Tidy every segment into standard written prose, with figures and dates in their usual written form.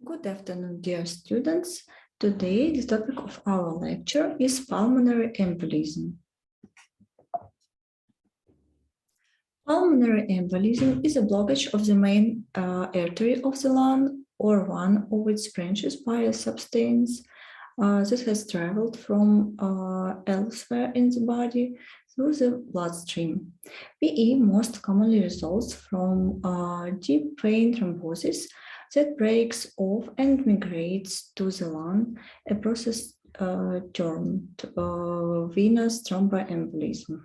Good afternoon, dear students. Today, the topic of our lecture is pulmonary embolism. Pulmonary embolism is a blockage of the main artery of the lung or one of its branches by a substance that has traveled from elsewhere in the body through the bloodstream. PE most commonly results from deep vein thrombosis that breaks off and migrates to the lung, a process termed venous thromboembolism.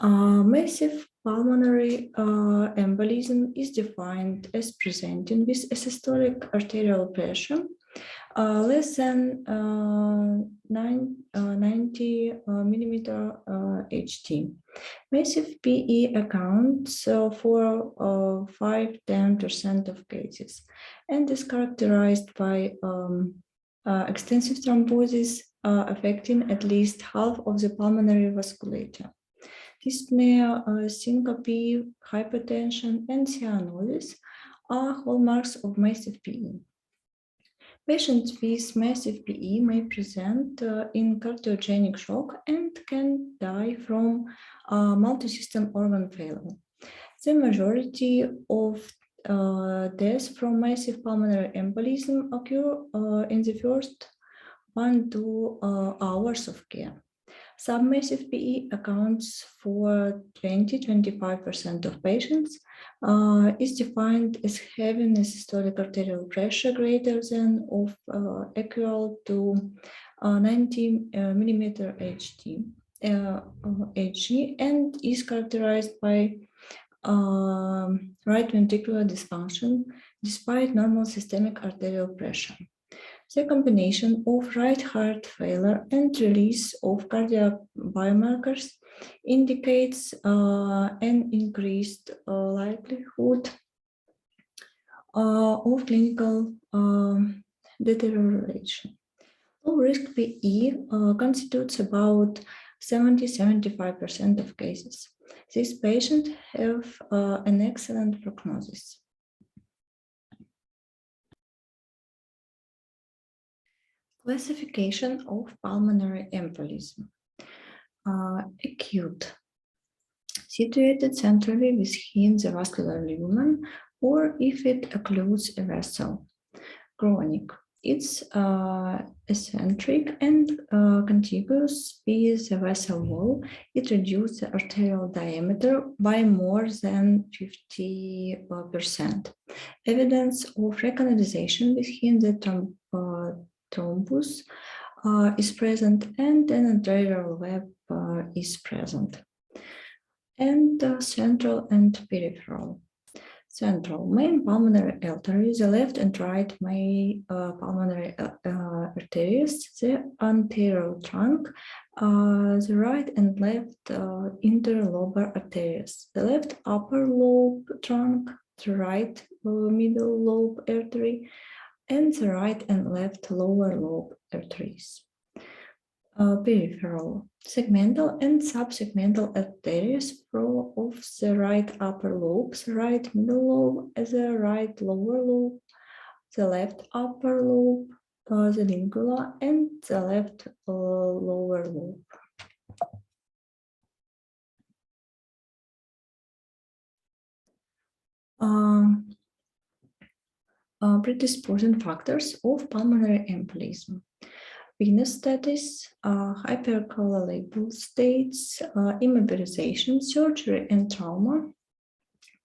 Massive pulmonary embolism is defined as presenting with a systolic arterial pressure less than 90 millimeter HT. Massive PE accounts for 5–10% of cases and is characterized by extensive thrombosis affecting at least half of the pulmonary vasculature. Dyspnea, syncope, hypertension, and cyanosis are hallmarks of massive PE. Patients with massive PE may present in cardiogenic shock and can die from multi-system organ failure. The majority of deaths from massive pulmonary embolism occur in the first 1–2 hours of care. Submassive PE accounts for 20–25% of patients, is defined as having a systolic arterial pressure greater than or equal to 90 millimeter HG, and is characterized by right ventricular dysfunction despite normal systemic arterial pressure. The combination of right heart failure and release of cardiac biomarkers indicates an increased likelihood of clinical deterioration. Low-risk PE constitutes about 70–75% of cases. These patients have an excellent prognosis. Classification of pulmonary embolism. Acute, situated centrally within the vascular lumen, or if it occludes a vessel. Chronic, it's eccentric and contiguous with the vessel wall. It reduces the arterial diameter by more than 50%. Evidence of recanalization within the thrombus is present, and an arterial web is present. And central and peripheral. Central, main pulmonary arteries, the left and right main pulmonary arteries, the anterior trunk, the right and left interlobar arteries, the left upper lobe trunk, the right middle lobe artery, and the right and left lower lobe arteries. Peripheral, segmental and subsegmental arteries of the right upper lobe, the right middle lobe, the right lower lobe, the left upper lobe, the lingula, and the left lower lobe. Predisposing factors of pulmonary embolism. Venous status, hypercoagulable states, immobilization, surgery and trauma,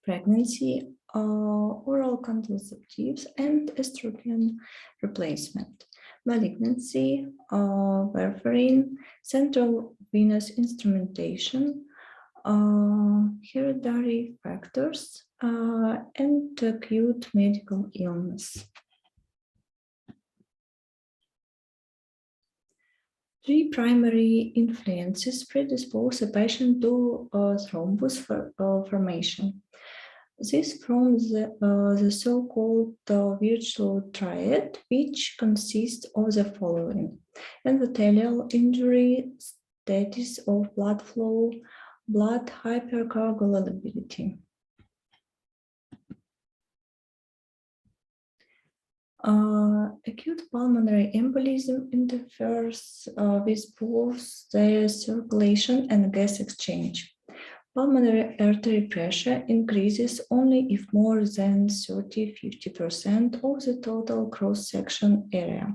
pregnancy, oral contraceptives, and estrogen replacement, malignancy, warfarin, central venous instrumentation, hereditary factors, and acute medical illness. Three primary influences predispose a patient to thrombus formation. This from the so-called Virchow triad, which consists of the following: endothelial injury, status of blood flow, blood hypercoagulability. Acute pulmonary embolism interferes with both the circulation and gas exchange. Pulmonary artery pressure increases only if more than 30–50% of the total cross-section area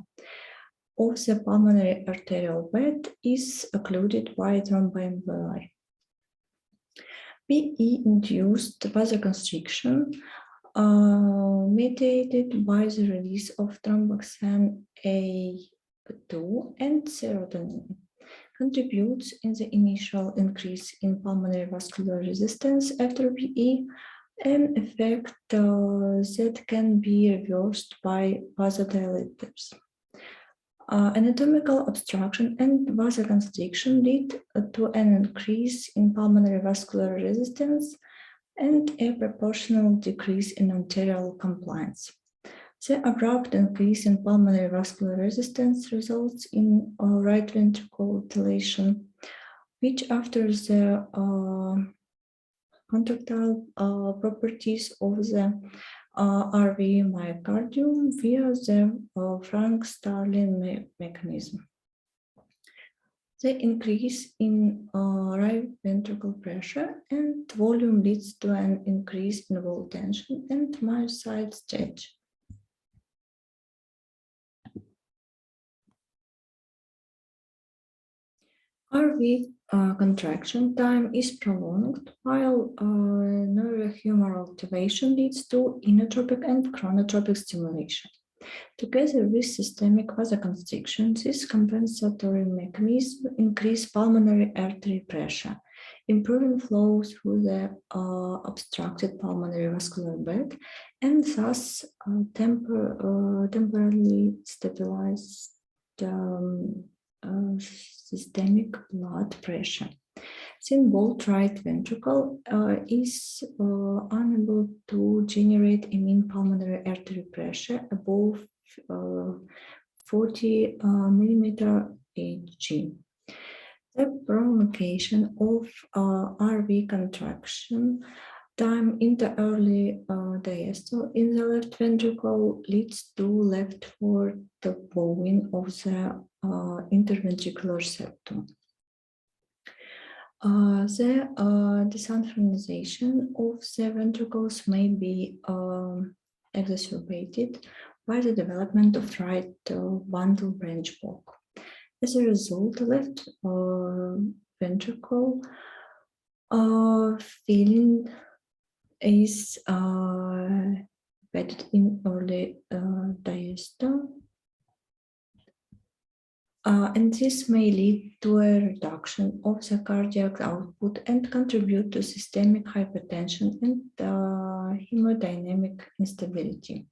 of the pulmonary arterial bed is occluded by thromboemboli. PE-induced vasoconstriction mediated by the release of thromboxane A2 and serotonin contributes in the initial increase in pulmonary vascular resistance after PE, an effect that can be reversed by vasodilators. Anatomical obstruction and vasoconstriction lead to an increase in pulmonary vascular resistance and a proportional decrease in arterial compliance. The abrupt increase in pulmonary vascular resistance results in right ventricle dilation, which after the contractile properties of the RV myocardium via the Frank-Starling mechanism. The increase in right ventricle pressure and volume leads to an increase in wall tension and myocyte stretch. RV contraction time is prolonged, while neurohumoral activation leads to inotropic and chronotropic stimulation. Together with systemic vasoconstriction, this compensatory mechanism increases pulmonary artery pressure, improving flow through the obstructed pulmonary vascular bed, and thus temporarily stabilize systemic blood pressure. Since both right ventricle is unable to generate a mean pulmonary artery pressure above 40 millimeter Hg. The prolongation of RV contraction time in the early diastole in the left ventricle leads to left forward bowing of the interventricular septum. The desynchronization of the ventricles may be exacerbated by the development of right bundle branch block. As a result, the left ventricle filling is embedded in early diastole. And this may lead to a reduction of the cardiac output and contribute to systemic hypertension and hemodynamic instability.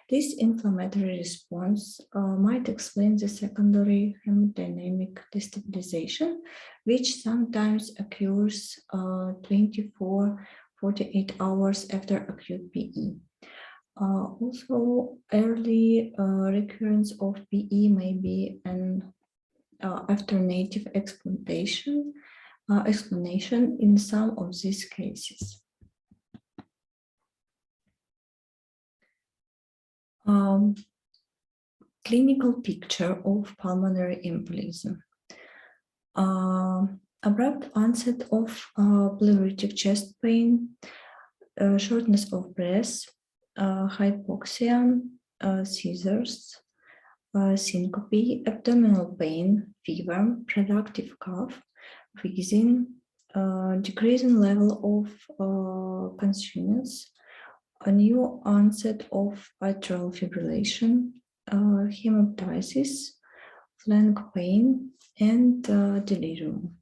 This inflammatory response might explain the secondary hemodynamic destabilization, which sometimes occurs 24–48 hours after acute PE. Also, early recurrence of PE may be an alternative explanation in some of these cases. Clinical picture of pulmonary embolism. Abrupt onset of pleuritic chest pain, shortness of breath, hypoxia, seizures, syncope, abdominal pain, fever, productive cough, wheezing, decreasing level of consciousness, a new onset of atrial fibrillation, hemoptysis, flank pain, and delirium.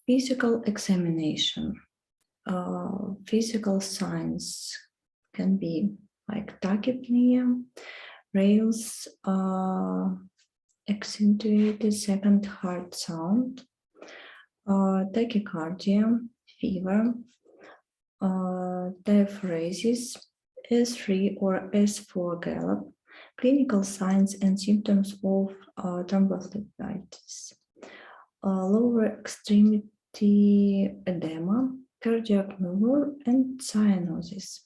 Physical examination. Physical signs can be like tachypnea, rails, accentuated second heart sound, tachycardia, fever, diaphoresis, S3 or S4 gallop, clinical signs and symptoms of thrombophlebitis, lower extremity the edema, cardiac murmur, and cyanosis.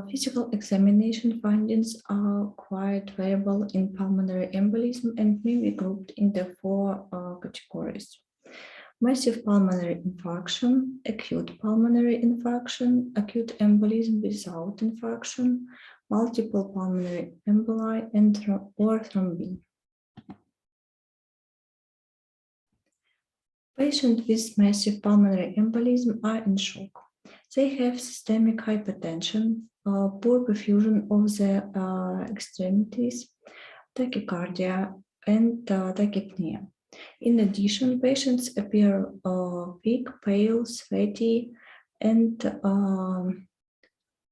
Physical examination findings are quite variable in pulmonary embolism and may be grouped into four categories. Massive pulmonary infarction, acute pulmonary infarction, acute embolism without infarction, multiple pulmonary emboli, and or thrombi. Patients with massive pulmonary embolism are in shock. They have systemic hypertension, poor perfusion of the extremities, tachycardia, and tachypnea. In addition, patients appear weak, pale, sweaty, and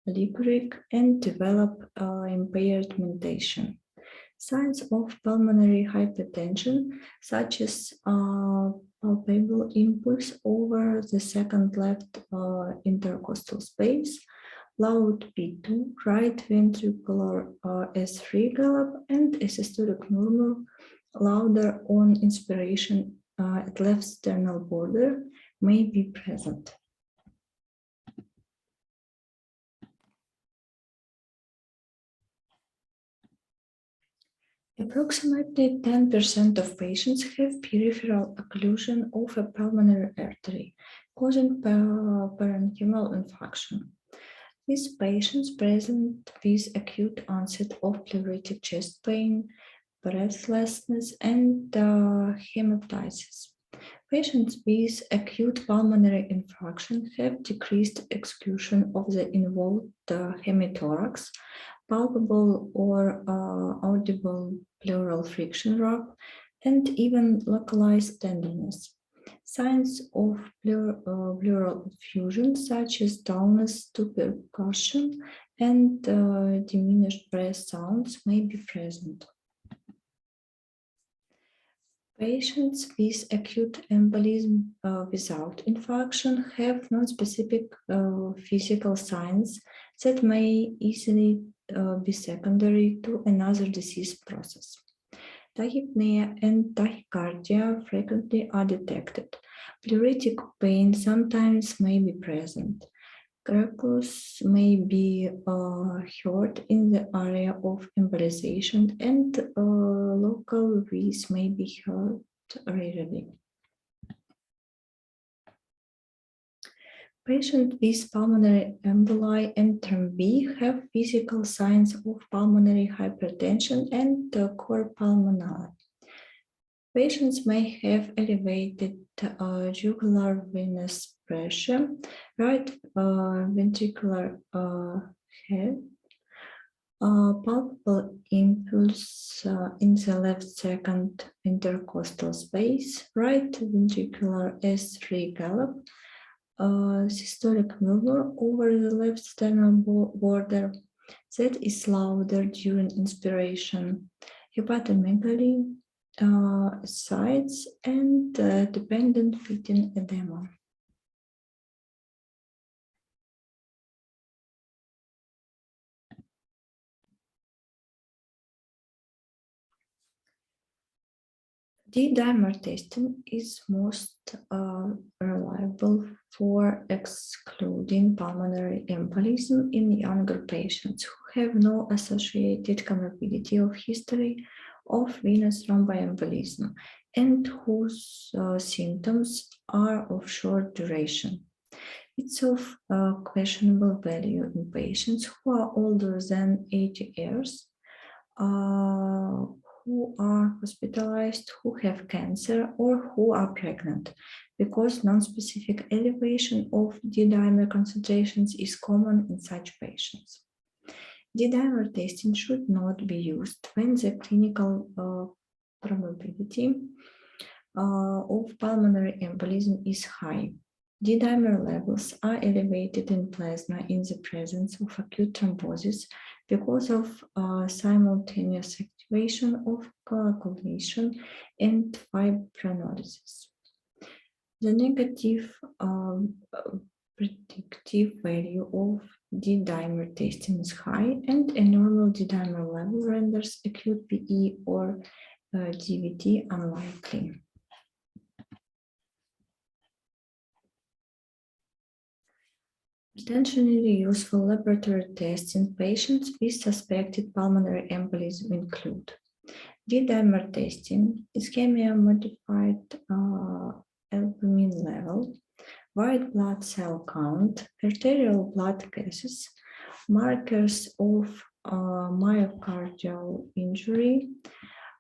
liquoric, and develop impaired mentation. Signs of pulmonary hypertension, such as palpable impulse over the second left intercostal space, loud P2, right ventricular S3 gallop, and a systolic murmur, louder on inspiration at left sternal border, may be present. Approximately 10% of patients have peripheral occlusion of a pulmonary artery, causing parenchymal infarction. These patients present with acute onset of pleuritic chest pain, breathlessness, and hemoptysis. Patients with acute pulmonary infarction have decreased exclusion of the involved hemithorax, palpable or audible pleural friction rub, and even localized tenderness. Signs of pleural effusion, such as dullness to percussion and diminished breath sounds, may be present. Patients with acute embolism without infarction have non-specific physical signs that may easily be secondary to another disease process. Tachypnea and tachycardia frequently are detected. Pleuritic pain sometimes may be present. Cracks may be heard in the area of embolization, and local wheeze may be heard rarely. Patients with pulmonary emboli and thrombi have physical signs of pulmonary hypertension and cor pulmonale. Patients may have elevated jugular venous pressure, right ventricular head, palpable impulse in the left second intercostal space, right ventricular S3 gallop, systolic murmur over the left sternal border that is louder during inspiration, hepatomegaly, sides, and dependent pitting edema. D-dimer testing is most reliable for excluding pulmonary embolism in younger patients who have no associated comorbidity of history of venous thromboembolism and whose symptoms are of short duration. It's of questionable value in patients who are older than 80 years, who are hospitalized, who have cancer, or who are pregnant, because non-specific elevation of D-dimer concentrations is common in such patients. D-dimer testing should not be used when the clinical probability of pulmonary embolism is high. D-dimer levels are elevated in plasma in the presence of acute thrombosis because of simultaneous activation of coagulation and fibrinolysis. The negative predictive value of D-dimer testing is high, and a normal D-dimer level renders acute PE or DVT unlikely. Potentially useful laboratory tests in patients with suspected pulmonary embolism include D-dimer testing, ischemia-modified albumin level, white blood cell count, arterial blood gases, markers of myocardial injury,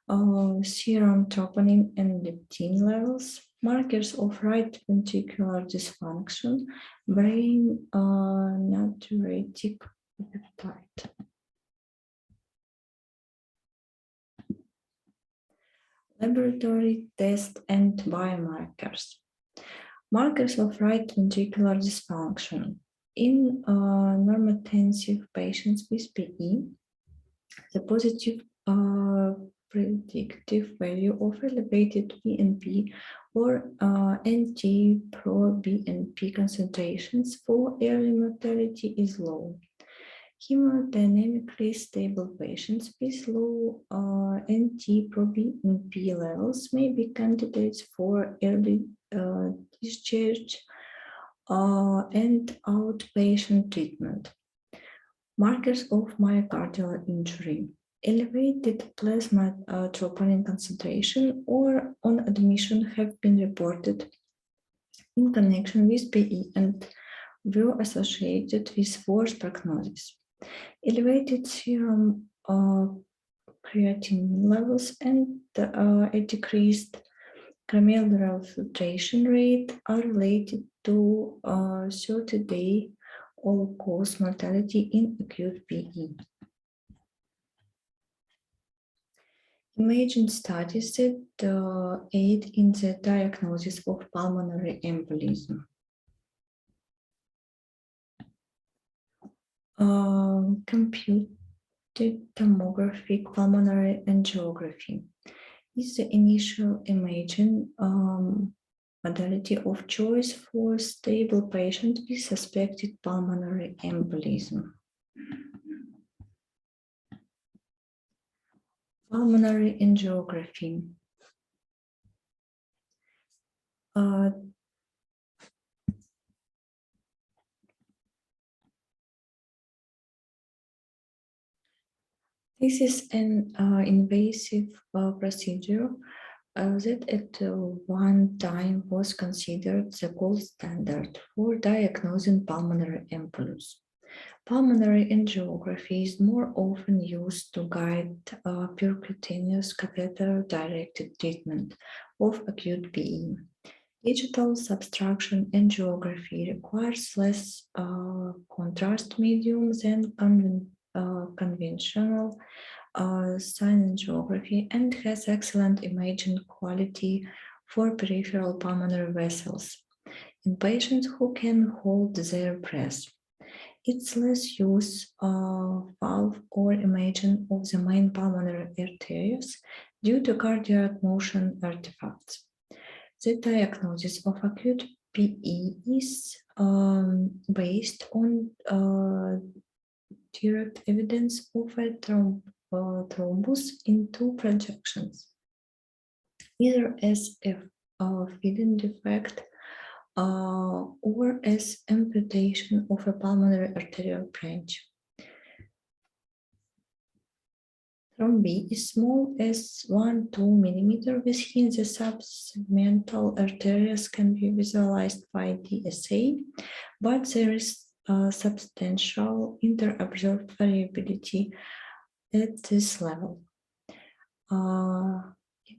serum troponin and leptin levels, markers of right ventricular dysfunction, brain natriuretic peptide. Laboratory tests and biomarkers. Markers of right ventricular dysfunction. In normotensive patients with PE, the positive predictive value of elevated BNP or NT-proBNP concentrations for early mortality is low. Hemodynamically stable patients with low NT-proBNP levels may be candidates for early discharge and outpatient treatment. Markers of myocardial injury. Elevated plasma troponin concentration or on admission have been reported in connection with PE and were associated with worse prognosis. Elevated serum creatinine levels and a decreased glomerular filtration rate are related to 30-day all-cause mortality in acute PE. Imaging studies that aid in the diagnosis of pulmonary embolism. Computed tomographic pulmonary angiography is the initial imaging modality of choice for stable patients with suspected pulmonary embolism. Pulmonary angiography. This is an invasive procedure that at one time was considered the gold standard for diagnosing pulmonary embolus. Pulmonary angiography is more often used to guide percutaneous catheter-directed treatment of acute PE. Digital subtraction angiography requires less contrast medium than conventional sinangiography and has excellent imaging quality for peripheral pulmonary vessels in patients who can hold their breath. It's less use valve or imaging of the main pulmonary arteries due to cardiac motion artifacts. The diagnosis of acute PE is based on direct evidence of a thrombus in two projections, either as a feeding defect or as amputation of a pulmonary arterial branch. Thrombi is small as 1-2 mm within the subsegmental arteries can be visualized by DSA, but there is substantial inter-observed variability at this level.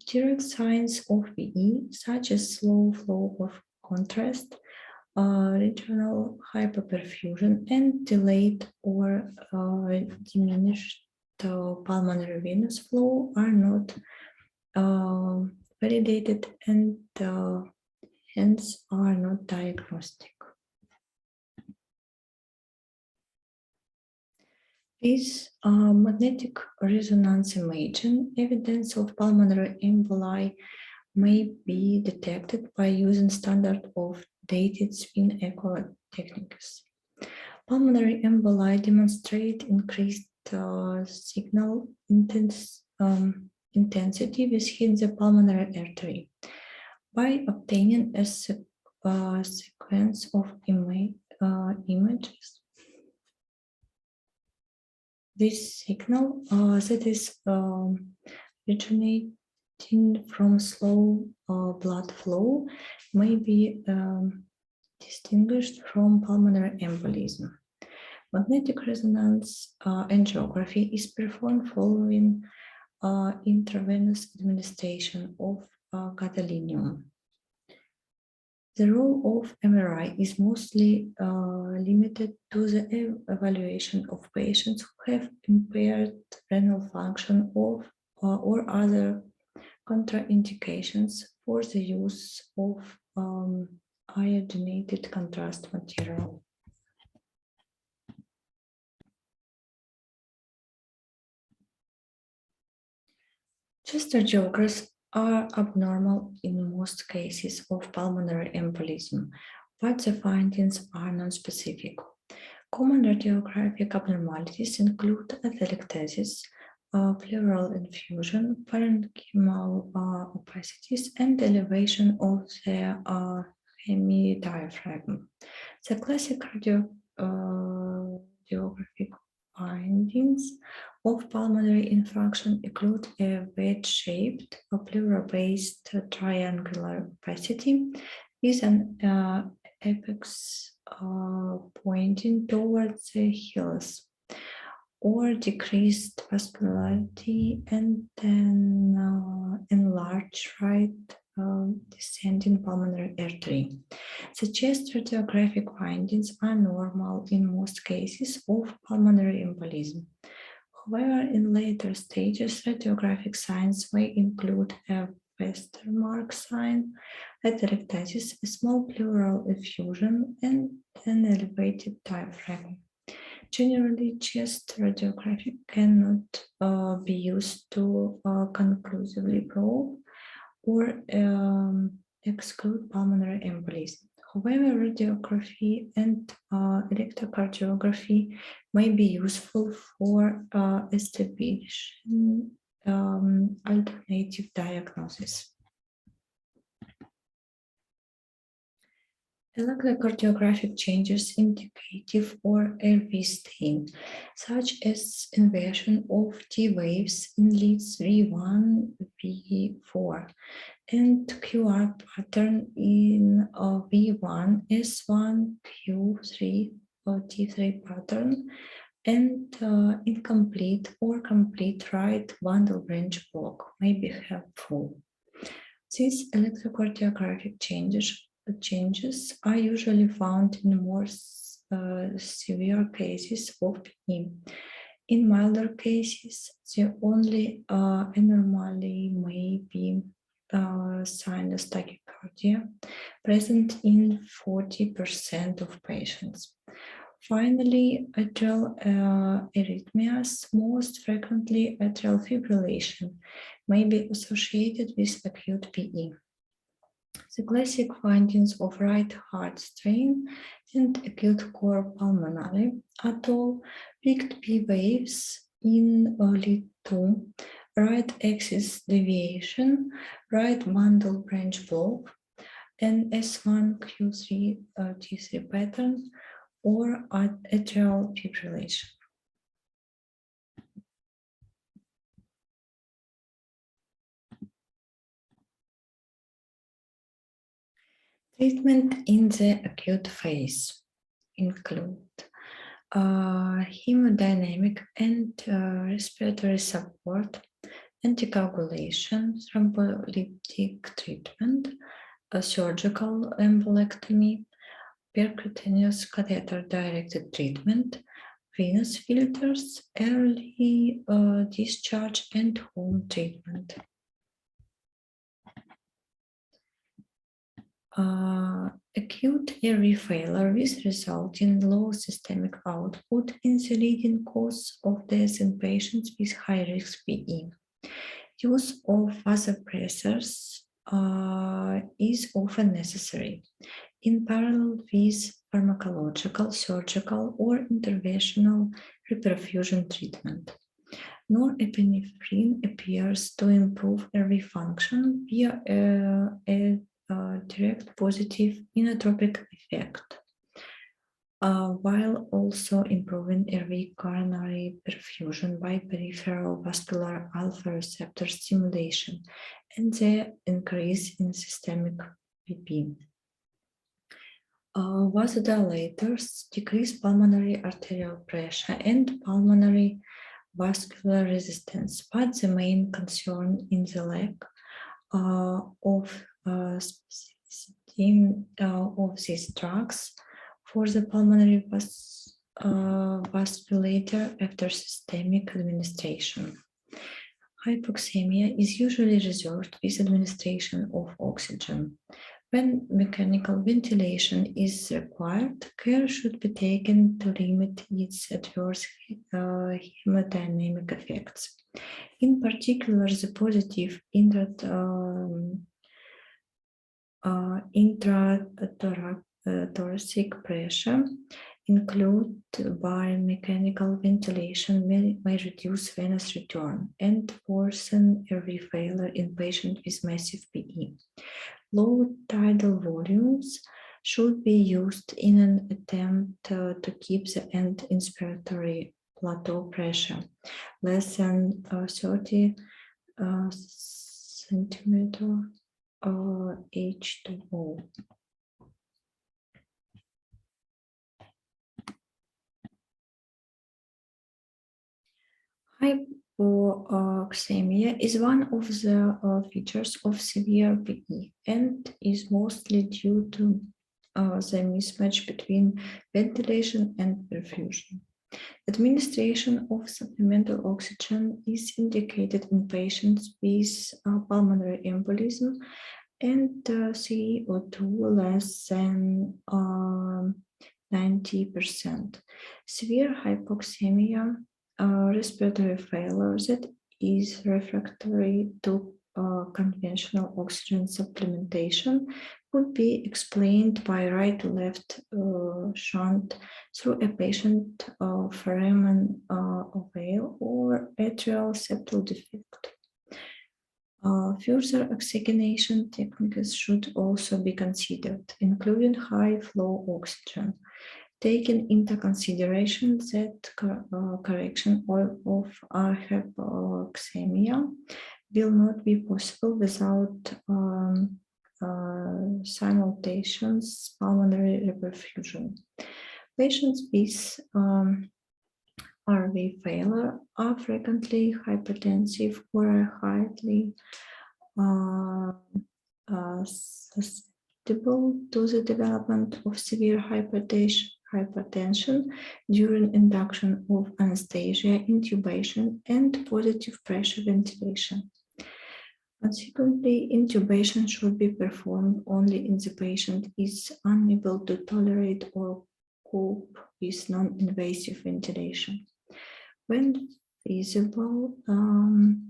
Direct signs of PE, such as slow flow of contrast, regional hyperperfusion, and delayed or diminished pulmonary venous flow are not validated and hence are not diagnostic. With magnetic resonance imaging, evidence of pulmonary emboli may be detected by using standard of dated spin echo techniques. Pulmonary emboli demonstrate increased signal intensity within the pulmonary artery by obtaining a sequence of images. This signal that is originating from slow blood flow may be distinguished from pulmonary embolism. Magnetic resonance angiography is performed following intravenous administration of gadolinium. The role of MRI is mostly limited to the evaluation of patients who have impaired renal function or other contraindications for the use of iodinated contrast material. Chest radiographs are abnormal in most cases of pulmonary embolism, but the findings are non-specific. Common radiographic abnormalities include atelectasis, pleural infusion, parenchymal opacities, and elevation of the hemidiaphragm. The classic radiographic findings of pulmonary infarction include a wedge-shaped, pleural-based triangular opacity with an apex pointing towards the hills, or decreased vascularity and then enlarged right descending pulmonary artery. The chest radiographic findings are normal in most cases of pulmonary embolism. However, in later stages, radiographic signs may include a Westermark sign, atelectasis, a small pleural effusion, and an elevated diaphragm. Generally, chest radiography cannot be used to conclusively prove or exclude pulmonary embolism. However, radiography and electrocardiography may be useful for establishing alternative diagnosis. Electrocardiographic changes indicative or RV stain, such as inversion of T waves in leads V1, V4, and QR pattern in V1, S1, Q3, or T3 pattern, and incomplete or complete right bundle branch block may be helpful. These electrocardiographic changes are usually found in more severe cases of PE. In milder cases, the only anomaly may be sinus tachycardia, present in 40% of patients. Finally, atrial arrhythmias, most frequently atrial fibrillation, may be associated with acute PE. The classic findings of right heart strain and acute core pulmonary atoll, peaked P waves in lead 2, right axis deviation, right bundle branch block, and S1, Q3, T3 pattern, or atrial fibrillation. Treatment in the acute phase include hemodynamic and respiratory support, anticoagulation, thrombolytic treatment, surgical embolectomy, percutaneous catheter-directed treatment, venous filters, early discharge, and home treatment. Acute airway failure with resulting low systemic output is the leading cause of death in patients with high-risk PE. Use of vasopressors is often necessary. in parallel with pharmacological, surgical, or interventional reperfusion treatment. Norepinephrine appears to improve airway function via a direct positive inotropic effect, while also improving airway coronary perfusion by peripheral vascular alpha receptor stimulation and the increase in systemic PP. Vasodilators decrease pulmonary arterial pressure and pulmonary vascular resistance, but the main concern in the lack of specificity of these drugs for the pulmonary vasculator after systemic administration. Hypoxemia is usually resolved with administration of oxygen. When mechanical ventilation is required, care should be taken to limit its adverse hemodynamic effects. In particular, the positive intrathoracic pressure included by mechanical ventilation may reduce venous return and worsen airway failure in patients with massive PE. Low tidal volumes should be used in an attempt to keep the end inspiratory plateau pressure less than 30 centimeter H2O. Hypoxemia is one of the features of severe PE and is mostly due to the mismatch between ventilation and perfusion. Administration of supplemental oxygen is indicated in patients with pulmonary embolism and CO2 less than 90%. Severe hypoxemia, respiratory failure that is refractory to conventional oxygen supplementation could be explained by right to left shunt through a patient foramen ovale or atrial septal defect. Further oxygenation techniques should also be considered, including high flow oxygen, taking into consideration that correction of hypoxemia will not be possible without simultaneous pulmonary reperfusion. Patients with RV failure are frequently hypertensive or are highly susceptible to the development of severe hypertension during induction of anesthesia, intubation, and positive pressure ventilation. Consequently, intubation should be performed only if the patient is unable to tolerate or cope with non-invasive ventilation. When feasible,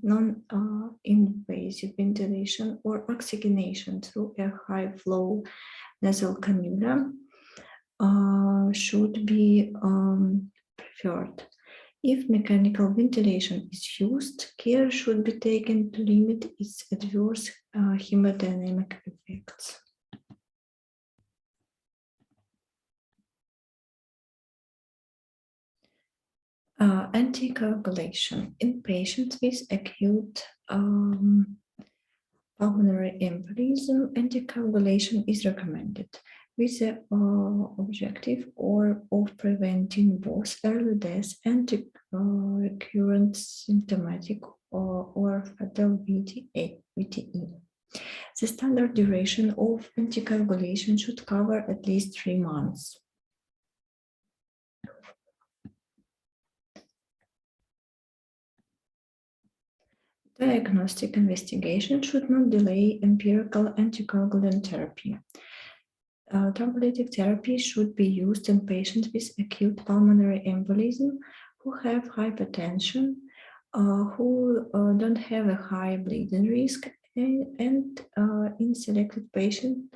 non-invasive ventilation or oxygenation through a high-flow nasal cannula should be preferred. If mechanical ventilation is used, care should be taken to limit its adverse hemodynamic effects. Anticoagulation. In patients with acute pulmonary embolism, anticoagulation is recommended with the objective of preventing both early death and recurrent symptomatic or fatal VTE. The standard duration of anticoagulation should cover at least 3 months. Diagnostic investigation should not delay empirical anticoagulant therapy. Thrombolytic therapy should be used in patients with acute pulmonary embolism who have hypertension, who don't have a high bleeding risk, and in selected patients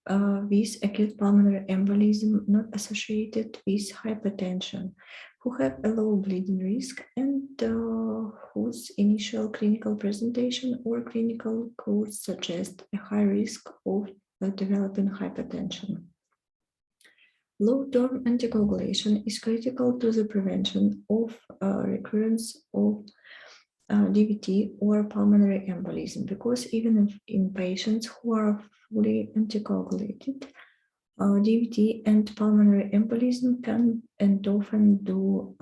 with acute pulmonary embolism not associated with hypertension, who have a low bleeding risk and whose initial clinical presentation or clinical course suggest a high risk of developing hypertension. Long-term anticoagulation is critical to the prevention of recurrence of DVT or pulmonary embolism, because even in patients who are fully anticoagulated, DVT and pulmonary embolism can and often do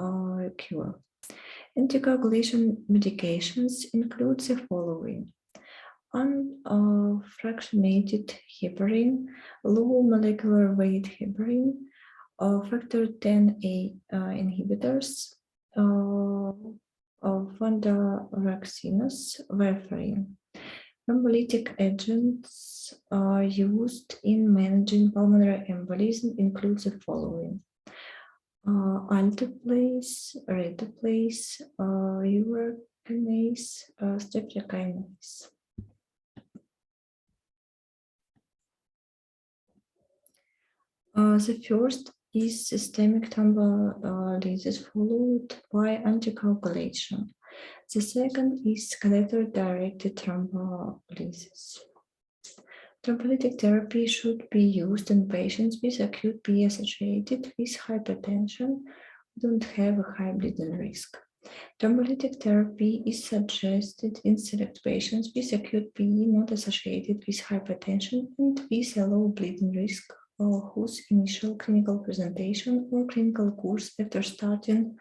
cure. Anticoagulation medications include the following: unfractionated heparin, low molecular weight heparin, factor Xa inhibitors, vandaxinus, warfarin. Thrombolytic agents used in managing pulmonary embolism include the following: alteplase, retaplase, urokinase, streptokinase. The first is systemic thrombolysis followed by anticoagulation. The second is catheter-directed thrombolysis. Thrombolytic therapy should be used in patients with acute PE associated with hypertension who don't have a high bleeding risk. Thrombolytic therapy is suggested in select patients with acute PE not associated with hypertension and with a low bleeding risk, whose initial clinical presentation or clinical course after starting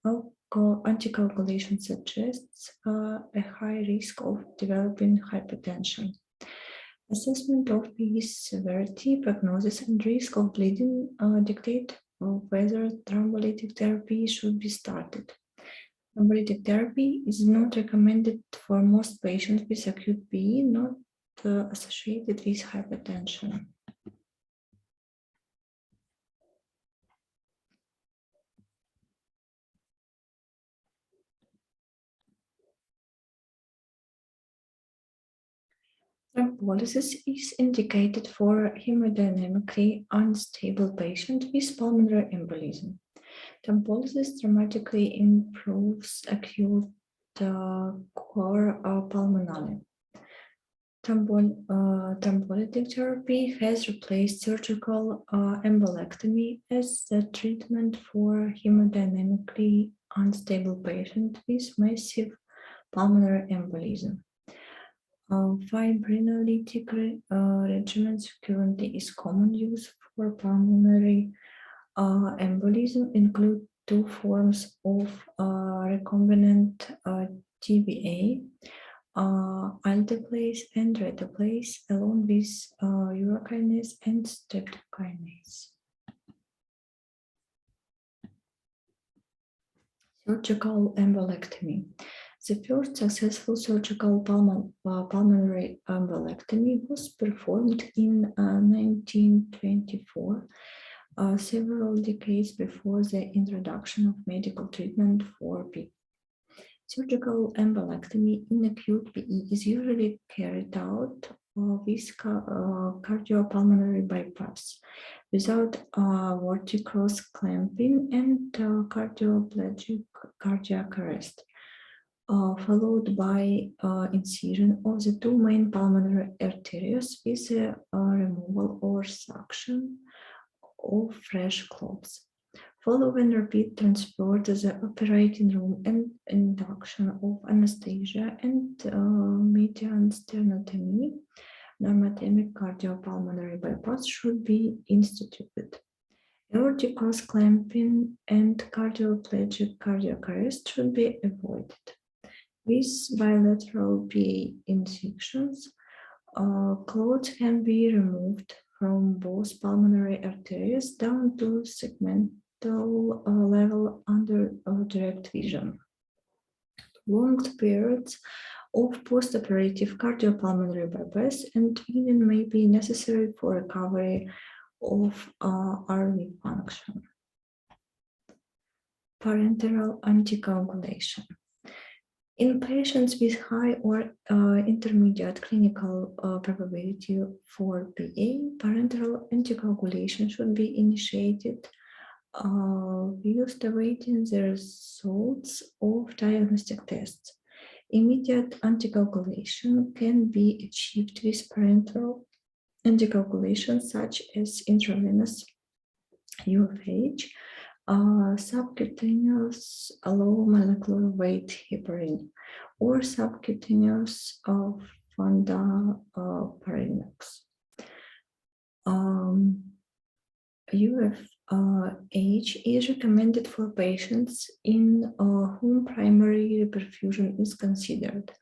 anticoagulation suggests a high risk of developing hypertension. Assessment of PE severity, prognosis, and risk of bleeding dictate whether thrombolytic therapy should be started. Thrombolytic therapy is not recommended for most patients with acute PE not associated with hypertension. Thrombolysis is indicated for hemodynamically unstable patients with pulmonary embolism. Thrombolysis dramatically improves acute cor pulmonale. Thrombolytic therapy has replaced surgical embolectomy as the treatment for hemodynamically unstable patients with massive pulmonary embolism. Fibrinolytic regimens currently is common use for pulmonary embolism include two forms of recombinant TBA, alteplase and retaplase, along with urokinase and streptokinase. Surgical embolectomy. The first successful surgical pulmonary embolectomy was performed in 1924, several decades before the introduction of medical treatment for PE. Surgical embolectomy in acute PE is usually carried out with cardiopulmonary bypass without vorticose clamping and cardioplegic cardiac arrest, followed by incision of the two main pulmonary arteries with the removal or suction of fresh clots. Following repeat transport to the operating room and induction of anesthesia and median sternotomy, normotemic cardiopulmonary bypass should be instituted. Vorticose clamping and cardioplegic cardiac arrest should be avoided. With bilateral PA incisions, clots can be removed from both pulmonary arteries down to segmental level under direct vision. Long periods of postoperative cardiopulmonary bypass and weaning may be necessary for recovery of RV function. Parenteral anticoagulation. In patients with high or intermediate clinical probability for PA, parenteral anticoagulation should be initiated whilst awaiting the results of diagnostic tests. Immediate anticoagulation can be achieved with parenteral anticoagulation, such as intravenous IVth, subcutaneous low molecular weight heparin, or subcutaneous fondaparinux. IVh is recommended for patients in whom primary perfusion is considered,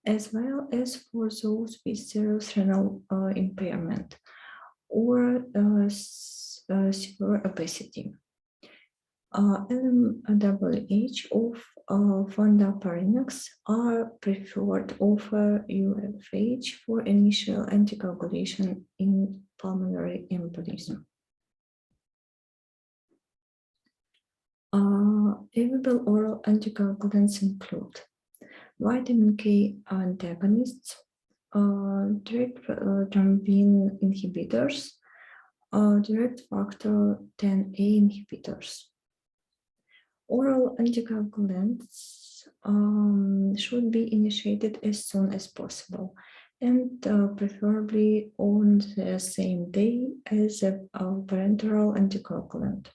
as well as for those with serious renal impairment or severe obesity. LMWH of fondaparinux are preferred over IVh for initial anticoagulation in pulmonary embolism. Available oral anticoagulants include vitamin K antagonists, direct thrombin inhibitors, direct factor 10A inhibitors. Oral anticoagulants should be initiated as soon as possible and preferably on the same day as a parenteral anticoagulant.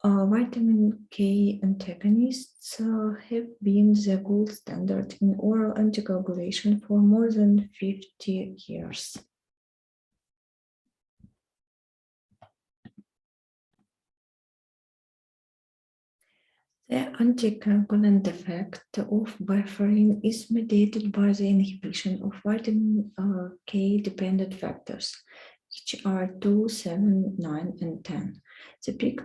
Vitamin K antagonists have been the gold standard in oral anticoagulation for more than 50 years. The anticoagulant effect of warfarin is mediated by the inhibition of vitamin K-dependent factors, which are 2, 7, 9, and 10. The peak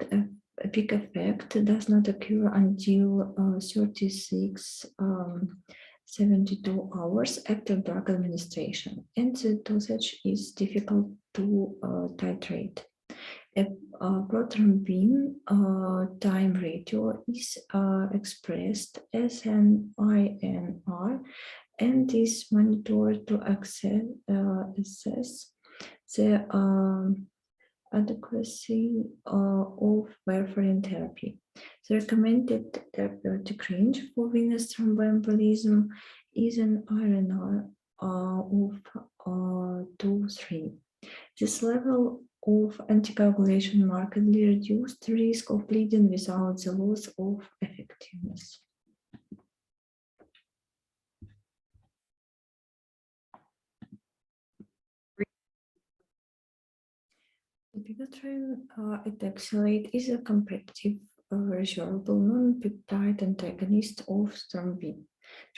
effect does not occur until 72 hours after drug administration, and the dosage is difficult to titrate. A prothrombin time ratio is expressed as an INR and is monitored to assess the adequacy of warfarin therapy. The recommended therapeutic range for venous thromboembolism is an INR of 2-3. This level of anticoagulation markedly reduced the risk of bleeding without the loss of effectiveness. Epinephrine ethoxylate is a competitive resorbable non-peptide antagonist of thrombin.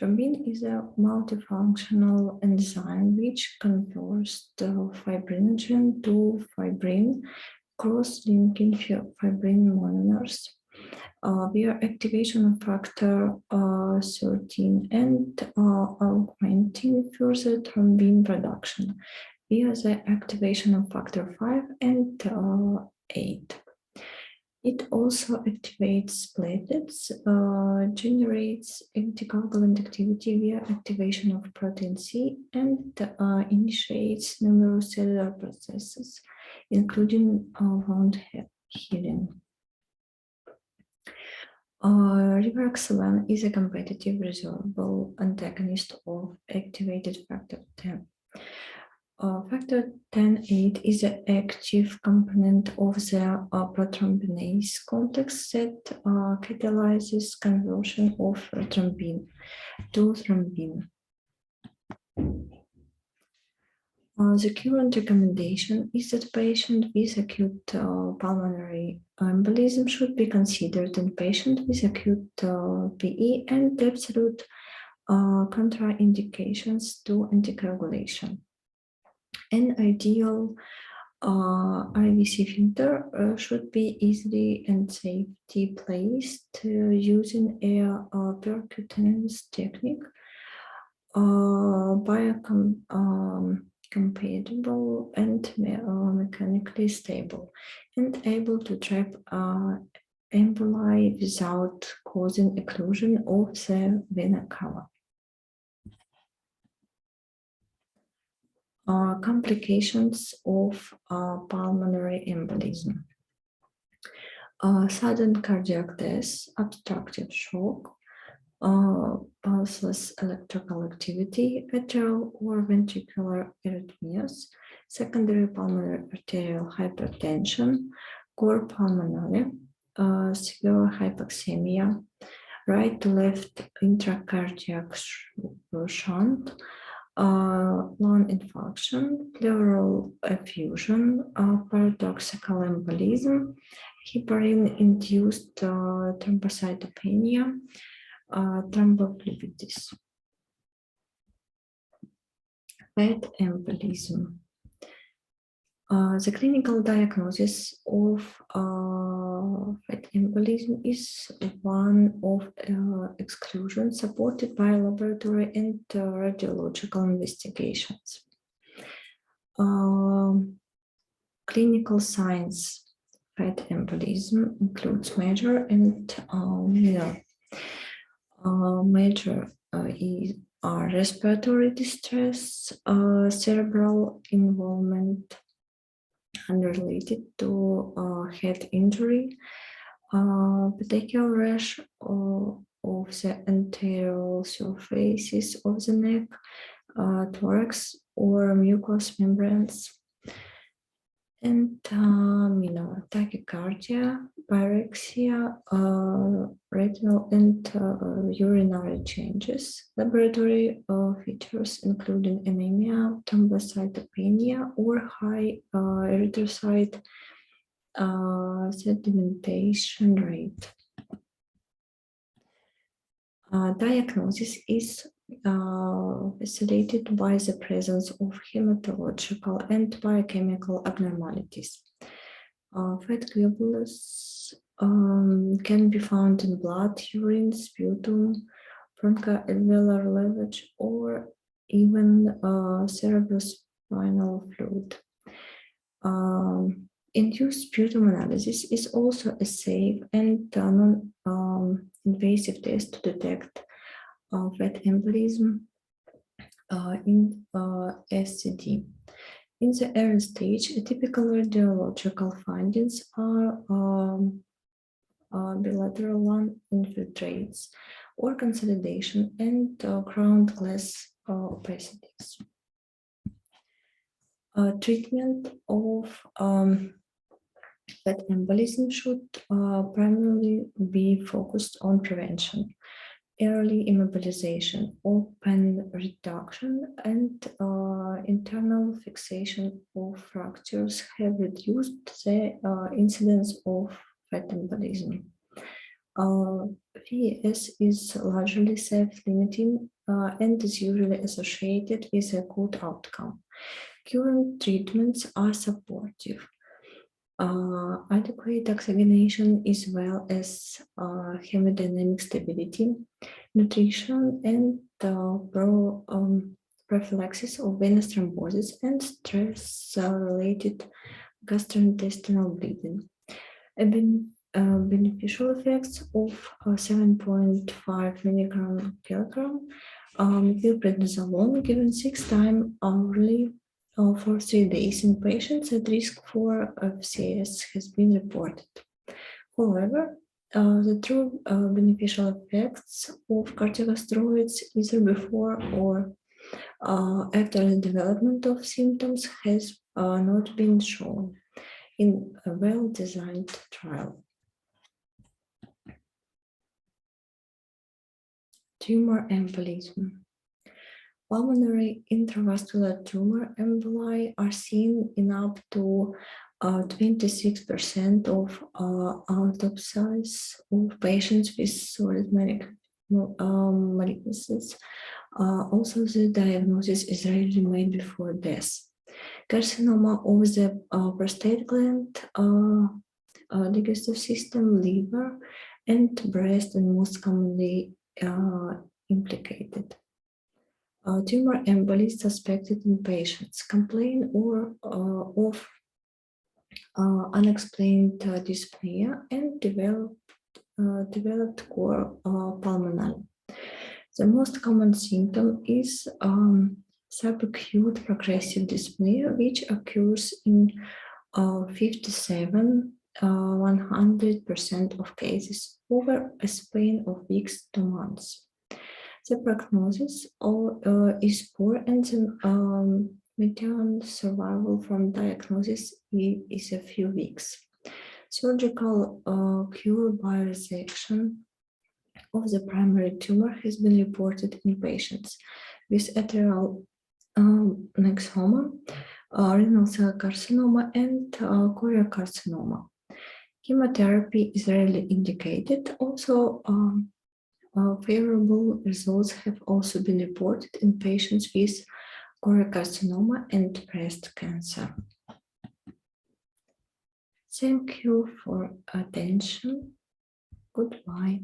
Thrombin is a multifunctional enzyme which converts the fibrinogen to fibrin, cross-linking fibrin monomers via activation of factor 13 and augmenting further thrombin production via the activation of factor 5 and 8. It also activates platelets, generates anticoagulant activity via activation of protein C, and initiates numerous cellular processes, including wound healing. Rivaroxaban is a competitive resorbable antagonist of activated factor 10. Factor 10-8 is an active component of the prothrombinase complex that catalyzes conversion of thrombin to thrombin. The current recommendation is that patients with acute pulmonary embolism should be considered in patients with acute PE and absolute contraindications to anticoagulation. An ideal IVC filter should be easily and safely placed using a percutaneous technique, biocompatible and mechanically stable, and able to trap emboli without causing occlusion of the vena cava. Complications of pulmonary embolism. Sudden cardiac death, obstructive shock, pulseless electrical activity, atrial or ventricular arrhythmias, secondary pulmonary arterial hypertension, cor pulmonale, severe hypoxemia, right to left intracardiac shunt, lung infarction, pleural effusion, paradoxical embolism, heparin-induced thrombocytopenia, thrombophlebitis. Bad embolism. The clinical diagnosis of fat embolism is one of exclusion supported by laboratory and radiological investigations. Clinical signs fat embolism includes major and minor. Major are respiratory distress, cerebral involvement unrelated to head injury, petechial rash of the anterior surfaces of the neck, thorax or mucous membranes, and minor tachycardia, pyrexia, retinal and urinary changes, laboratory features including anemia, thrombocytopenia, or high erythrocyte sedimentation rate. Diagnosis is facilitated by the presence of hematological and biochemical abnormalities. Fat globules can be found in blood, urine, sputum, bronchoalveolar lavage, or even cerebrospinal fluid. Induced sputum analysis is also a safe and non-invasive test to detect fat embolism in SCD. In the early stage, typical radiological findings are bilateral lung infiltrates or consolidation and ground glass opacities. Treatment of fat embolism should primarily be focused on prevention. Early immobilization, open reduction, and internal fixation of fractures have reduced the incidence of fat embolism. VS is largely self-limiting and is usually associated with a good outcome. Current treatments are supportive. Adequate oxygenation as well as hemodynamic stability, nutrition, and prophylaxis of venous thrombosis and stress-related gastrointestinal bleeding. Beneficial effects of 7.5 milligram kilogram methylprednisolone given 6 times hourly for 3 days in patients at risk for FCS has been reported. However, the true beneficial effects of corticosteroids either before or after the development of symptoms has not been shown in a well-designed trial. Tumor embolism. Pulmonary intravascular tumor emboli are seen in up to 26% of autopsies of patients with solid malignancies. Also, the diagnosis is rarely made before death. Carcinoma of the prostate gland, digestive system, liver, and breast, and most commonly implicated. Tumor emboli suspected in patients complain of unexplained dyspnea and developed core pulmonary. The most common symptom is subacute progressive dyspnea, which occurs in 57-100% of cases over a span of weeks to months. The prognosis is poor, and the median survival from diagnosis is a few weeks. Surgical cure by resection of the primary tumor has been reported in patients with atrial myxoma, renal cell carcinoma, and choriocarcinoma. Chemotherapy is rarely indicated. Also, favorable results have also been reported in patients with choriocarcinoma and breast cancer. Thank you for attention. Goodbye.